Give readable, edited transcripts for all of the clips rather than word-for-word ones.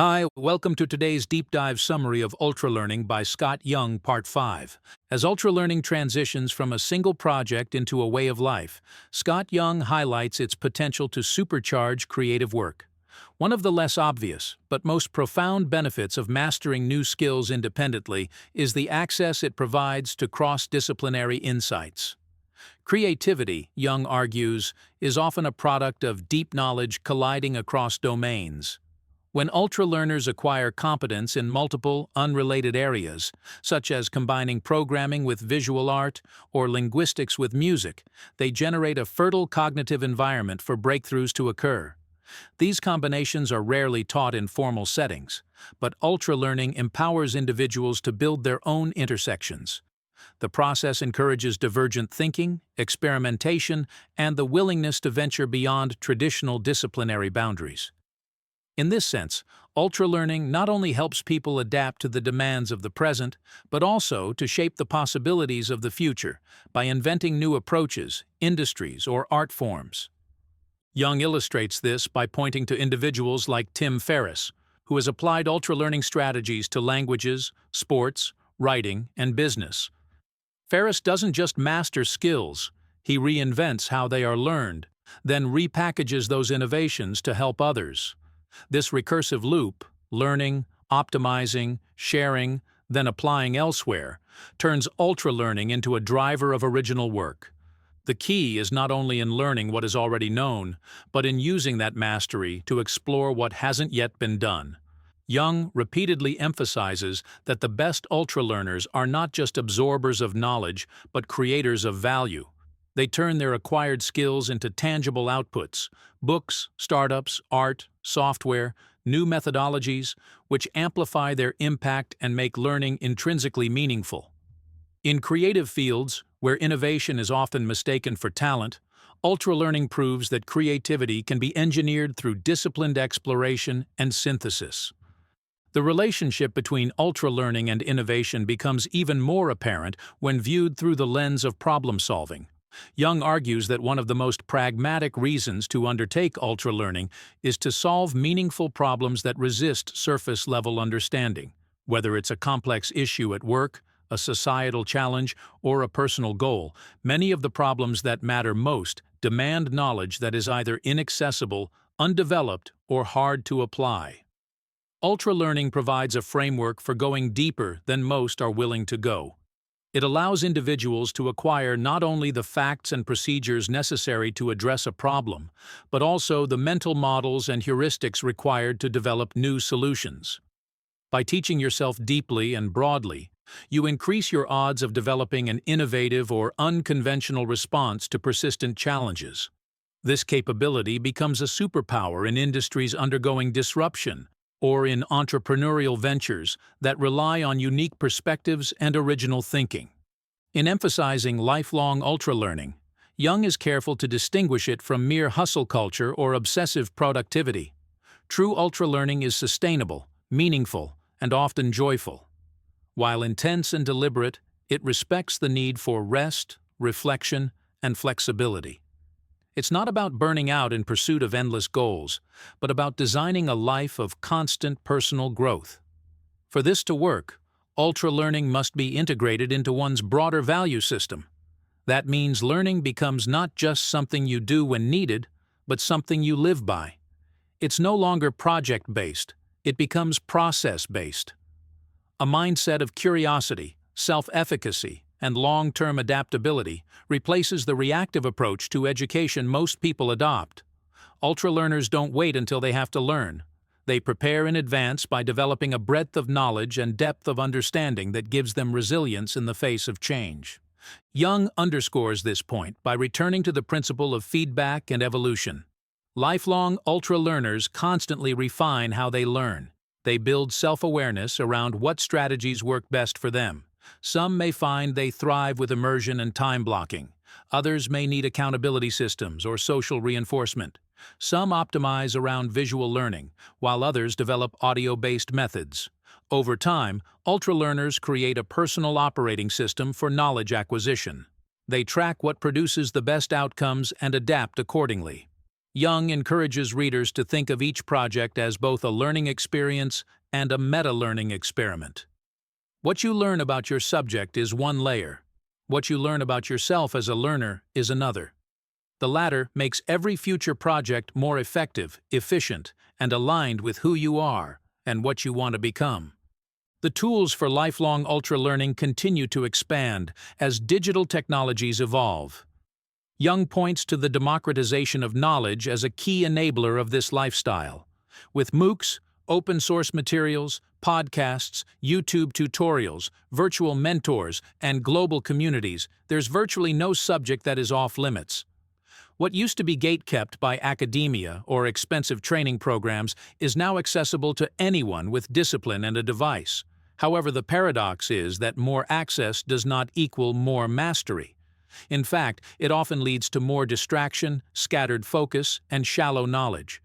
Hi, welcome to today's deep dive summary of Ultralearning by Scott Young, Part 5. As Ultralearning transitions from a single project into a way of life, Scott Young highlights its potential to supercharge creative work. One of the less obvious, but most profound benefits of mastering new skills independently is the access it provides to cross-disciplinary insights. Creativity, Young argues, is often a product of deep knowledge colliding across domains. When ultra-learners acquire competence in multiple, unrelated areas, such as combining programming with visual art or linguistics with music, they generate a fertile cognitive environment for breakthroughs to occur. These combinations are rarely taught in formal settings, but ultra-learning empowers individuals to build their own intersections. The process encourages divergent thinking, experimentation, and the willingness to venture beyond traditional disciplinary boundaries. In this sense, ultralearning not only helps people adapt to the demands of the present, but also to shape the possibilities of the future by inventing new approaches, industries, or art forms. Young illustrates this by pointing to individuals like Tim Ferriss, who has applied ultralearning strategies to languages, sports, writing, and business. Ferriss doesn't just master skills, he reinvents how they are learned, then repackages those innovations to help others. This recursive loop, learning, optimizing, sharing, then applying elsewhere, turns ultralearning into a driver of original work. The key is not only in learning what is already known, but in using that mastery to explore what hasn't yet been done. Young repeatedly emphasizes that the best ultralearners are not just absorbers of knowledge, but creators of value. They turn their acquired skills into tangible outputs, books, startups, art, software, new methodologies, which amplify their impact and make learning intrinsically meaningful. In creative fields, where innovation is often mistaken for talent, ultralearning proves that creativity can be engineered through disciplined exploration and synthesis. The relationship between ultralearning and innovation becomes even more apparent when viewed through the lens of problem-solving. Young argues that one of the most pragmatic reasons to undertake ultralearning is to solve meaningful problems that resist surface-level understanding. Whether it's a complex issue at work, a societal challenge, or a personal goal, many of the problems that matter most demand knowledge that is either inaccessible, undeveloped, or hard to apply. Ultralearning provides a framework for going deeper than most are willing to go. It allows individuals to acquire not only the facts and procedures necessary to address a problem, but also the mental models and heuristics required to develop new solutions. By teaching yourself deeply and broadly, you increase your odds of developing an innovative or unconventional response to persistent challenges. This capability becomes a superpower in industries undergoing disruption, or in entrepreneurial ventures that rely on unique perspectives and original thinking. In emphasizing lifelong ultralearning, Young is careful to distinguish it from mere hustle culture or obsessive productivity. True ultralearning is sustainable, meaningful, and often joyful. While intense and deliberate, it respects the need for rest, reflection, and flexibility. It's not about burning out in pursuit of endless goals, but about designing a life of constant personal growth. For this to work, ultralearning must be integrated into one's broader value system. That means learning becomes not just something you do when needed, but something you live by. It's no longer project-based, it becomes process-based. A mindset of curiosity, self-efficacy, and long-term adaptability replaces the reactive approach to education most people adopt. Ultralearners don't wait until they have to learn. They prepare in advance by developing a breadth of knowledge and depth of understanding that gives them resilience in the face of change. Young underscores this point by returning to the principle of feedback and evolution. Lifelong ultralearners constantly refine how they learn. They build self-awareness around what strategies work best for them. Some may find they thrive with immersion and time blocking. Others may need accountability systems or social reinforcement. Some optimize around visual learning, while others develop audio-based methods. Over time, ultralearners create a personal operating system for knowledge acquisition. They track what produces the best outcomes and adapt accordingly. Young encourages readers to think of each project as both a learning experience and a meta-learning experiment. What you learn about your subject is one layer. What you learn about yourself as a learner is another. The latter makes every future project more effective, efficient, and aligned with who you are and what you want to become. The tools for lifelong ultra-learning continue to expand as digital technologies evolve. Young points to the democratization of knowledge as a key enabler of this lifestyle. With MOOCs, open-source materials, podcasts, YouTube tutorials, virtual mentors, and global communities, there's virtually no subject that is off-limits. What used to be gate-kept by academia or expensive training programs is now accessible to anyone with discipline and a device. However, the paradox is that more access does not equal more mastery. In fact, it often leads to more distraction, scattered focus, and shallow knowledge.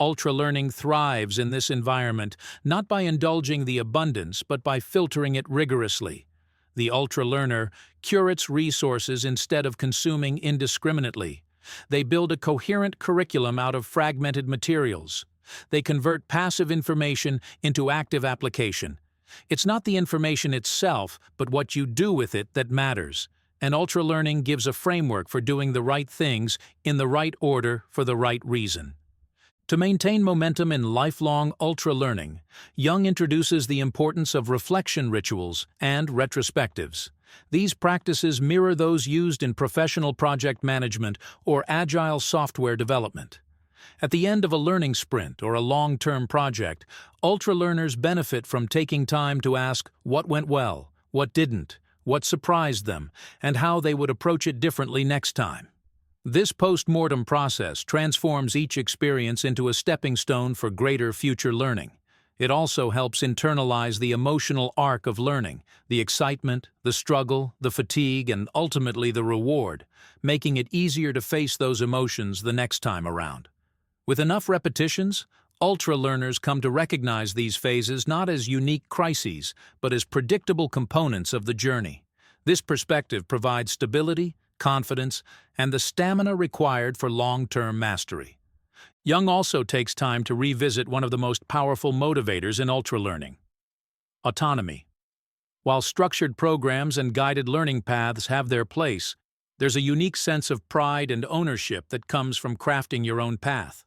Ultra-learning thrives in this environment not by indulging the abundance but by filtering it rigorously. The ultra-learner curates resources instead of consuming indiscriminately. They build a coherent curriculum out of fragmented materials. They convert passive information into active application. It's not the information itself, but what you do with it that matters. And ultra-learning gives a framework for doing the right things in the right order for the right reason. To maintain momentum in lifelong ultra-learning, Young introduces the importance of reflection rituals and retrospectives. These practices mirror those used in professional project management or agile software development. At the end of a learning sprint or a long-term project, ultra-learners benefit from taking time to ask what went well, what didn't, what surprised them, and how they would approach it differently next time. This post-mortem process transforms each experience into a stepping stone for greater future learning. It also helps internalize the emotional arc of learning, the excitement, the struggle, the fatigue, and ultimately the reward, making it easier to face those emotions the next time around. With enough repetitions, ultra-learners come to recognize these phases not as unique crises, but as predictable components of the journey. This perspective provides stability, confidence, and the stamina required for long-term mastery. Young also takes time to revisit one of the most powerful motivators in ultra-learning: autonomy. While structured programs and guided learning paths have their place, there's a unique sense of pride and ownership that comes from crafting your own path.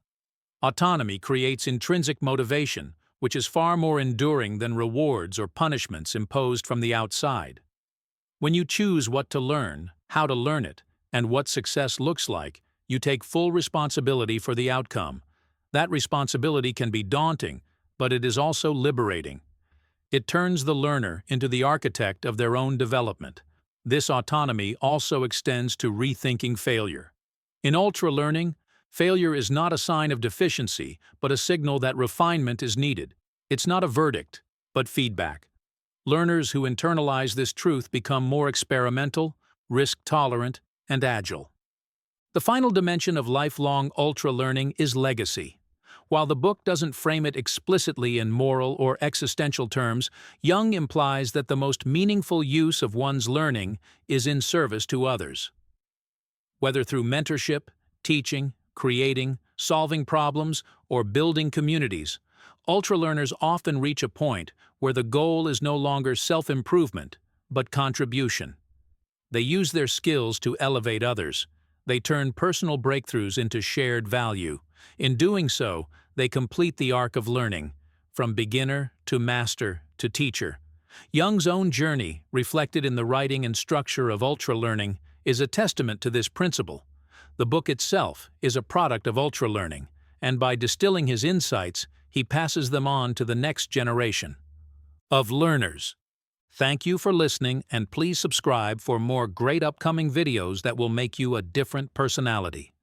Autonomy creates intrinsic motivation, which is far more enduring than rewards or punishments imposed from the outside. When you choose what to learn, how to learn it, and what success looks like, you take full responsibility for the outcome. That responsibility can be daunting, but it is also liberating. It turns the learner into the architect of their own development. This autonomy also extends to rethinking failure. In ultra-learning, failure is not a sign of deficiency, but a signal that refinement is needed. It's not a verdict, but feedback. Learners who internalize this truth become more experimental, risk-tolerant, and agile. The final dimension of lifelong ultra-learning is legacy. While the book doesn't frame it explicitly in moral or existential terms, Young implies that the most meaningful use of one's learning is in service to others. Whether through mentorship, teaching, creating, solving problems, or building communities, ultra-learners often reach a point where the goal is no longer self-improvement, but contribution. They use their skills to elevate others. They turn personal breakthroughs into shared value. In doing so, they complete the arc of learning, from beginner to master to teacher. Young's own journey, reflected in the writing and structure of ultra-learning, is a testament to this principle. The book itself is a product of ultra-learning, and by distilling his insights, he passes them on to the next generation of learners. Thank you for listening, and please subscribe for more great upcoming videos that will make you a different personality.